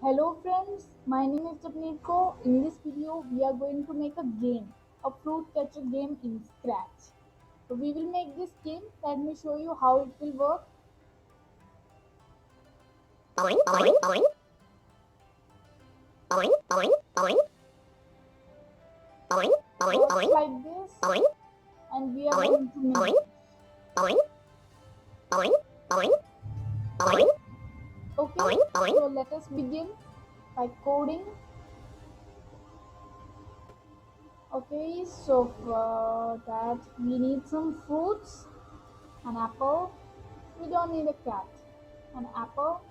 Hello friends, my name is Japniko. In this video, we are going to make a game, a fruit catcher game in Scratch. So we will make this game. Let me show you how it will work. Boing, boing, boing, boing, boing, boing, boing, boing, Works boing, like this, boing, and we are boing, going to make boing, it. boing, boing, boing, boing, Okay, boing, boing. so let us begin by coding. Okay, so for that we need some fruits, an apple. We don't need a cat. An apple,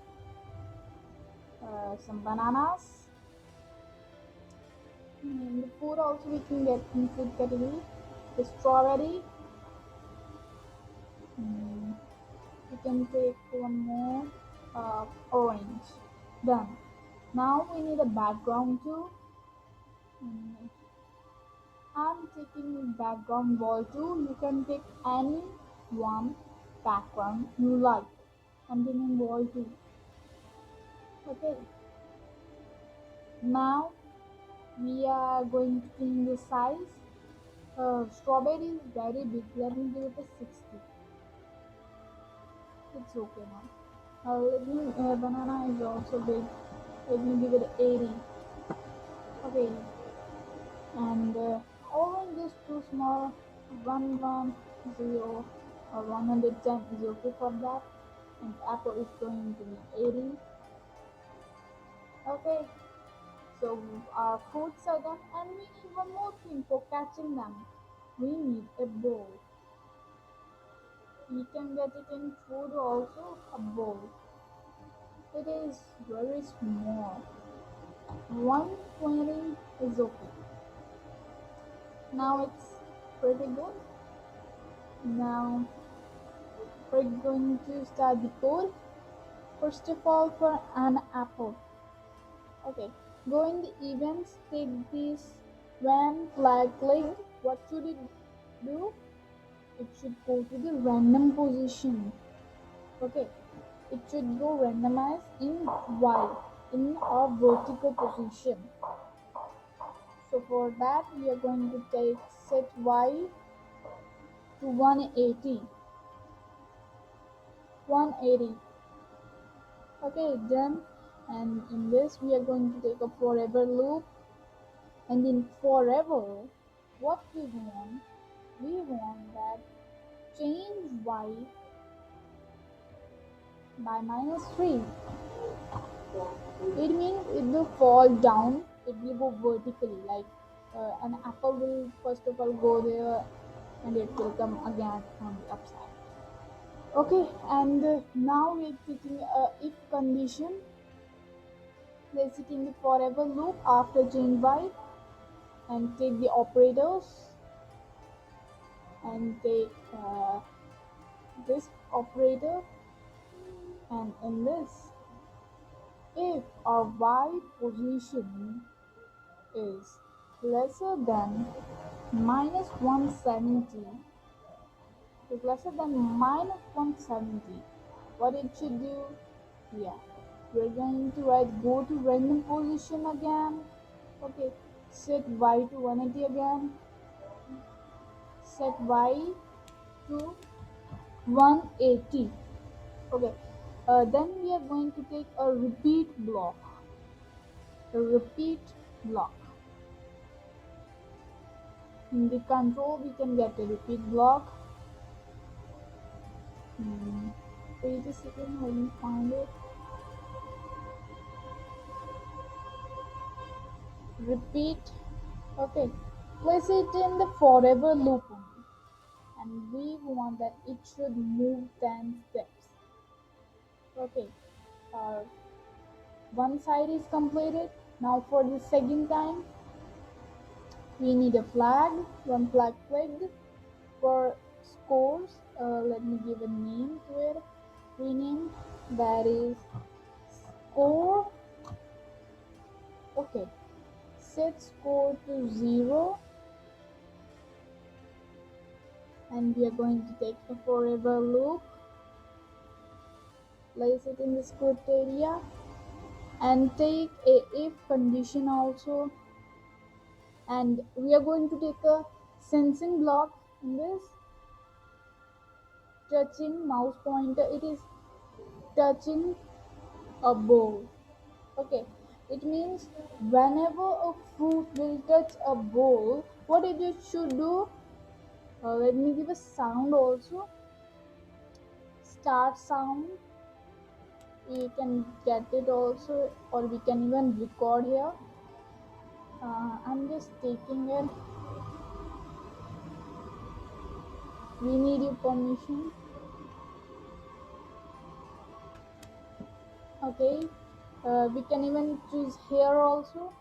some bananas. The food also we can get in food category. The strawberry. Mm, we can take one more orange. Done. Now we need a background too. Mm, I'm taking background wall too. You can take any one background you like. I'm taking wall too. Okay. Now we are going to change the size. Strawberry is very big. Let me give it a 60. It's okay now. Let me banana is also big. Let me give it 80. Okay, and orange is too small. 110 or 110 is okay for that. And apple is going to be 80. Okay, so our fruits are done, and we need one more thing for catching them. We need a bowl. You can get it in food also. A bowl. It is very small. 120 is okay. Now it's pretty good. Now we're going to start the code. First of all, for an apple. Okay, go in the events, take this when flag clicked. What should it do? It should go to the random position. Okay, it should go randomized in Y, in a vertical position. So for that, we are going to take set Y to 180. 180. Okay, done. And in this, we are going to take a forever loop. And in forever, what we want that change y by minus 3. It means it will fall down, it will go vertically, like an apple will first of all go there and it will come again on the upside. Okay, and now we're taking a if condition. Place it in the forever loop after change y and take the operators and take this operator, and in this, if our y position is lesser than minus 170, is lesser than minus 170, what it should do? Yeah, we're going to write go to random position again. Okay, set y to 180 again, set y to 180. Okay, then we are going to take a repeat block. A repeat block. In the control, we can get a repeat block. Wait a second, let me find it. Repeat. Okay, place it in the forever loop only, and we want that it should move 10 steps. Okay, uh, one side is completed. Now for the second time, we need a flag. One flag clicked. For scores, let me give a name to it. Rename that is score. Okay, set score to 0, and we are going to take a forever loop. Place it in the script area. and take a if condition also, and we are going to take a sensing block in this touching mouse pointer. It is touching a bowl. Okay, it means whenever a fruit will touch a bowl, what it should do. Let me give a sound also. Start sound. We can get it also, or we can even record here. I'm just taking it. We need your permission. Okay, we can even choose here also.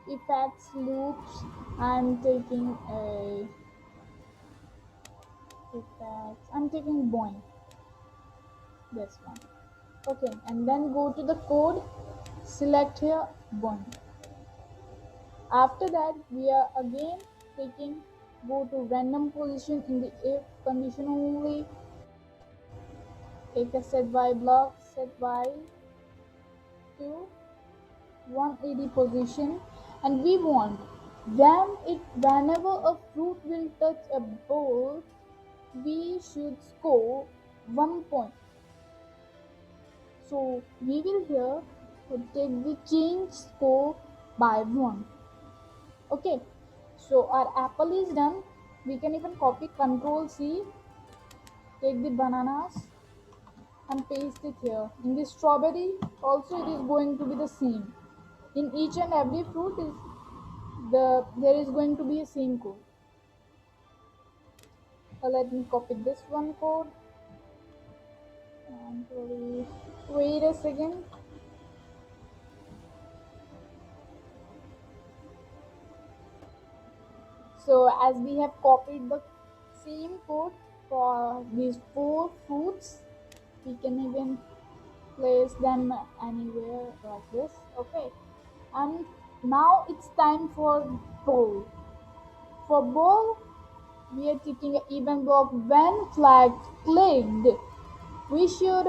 Effects, loops. I'm taking a effects. I'm taking Boing. This one. Okay, and then go to the code. Select here Boing. After that, we are again taking go to random position in the if condition only. Take a set y block, set y to 180 position, and we want whenever a fruit will touch a bowl, we should score 1 point. So we will here to take the change score by 1. Okay, so our apple is done. We can even copy Control C, take the bananas and paste it here. In the strawberry also it is going to be the same. In each and every fruit is there is going to be a same code. Let me copy this one code and wait a second. So as we have copied the same code for these 4 fruits, we can even place them anywhere like this. Okay, and now it's time for bowl. For bowl, we are taking an even block when flag clicked. We should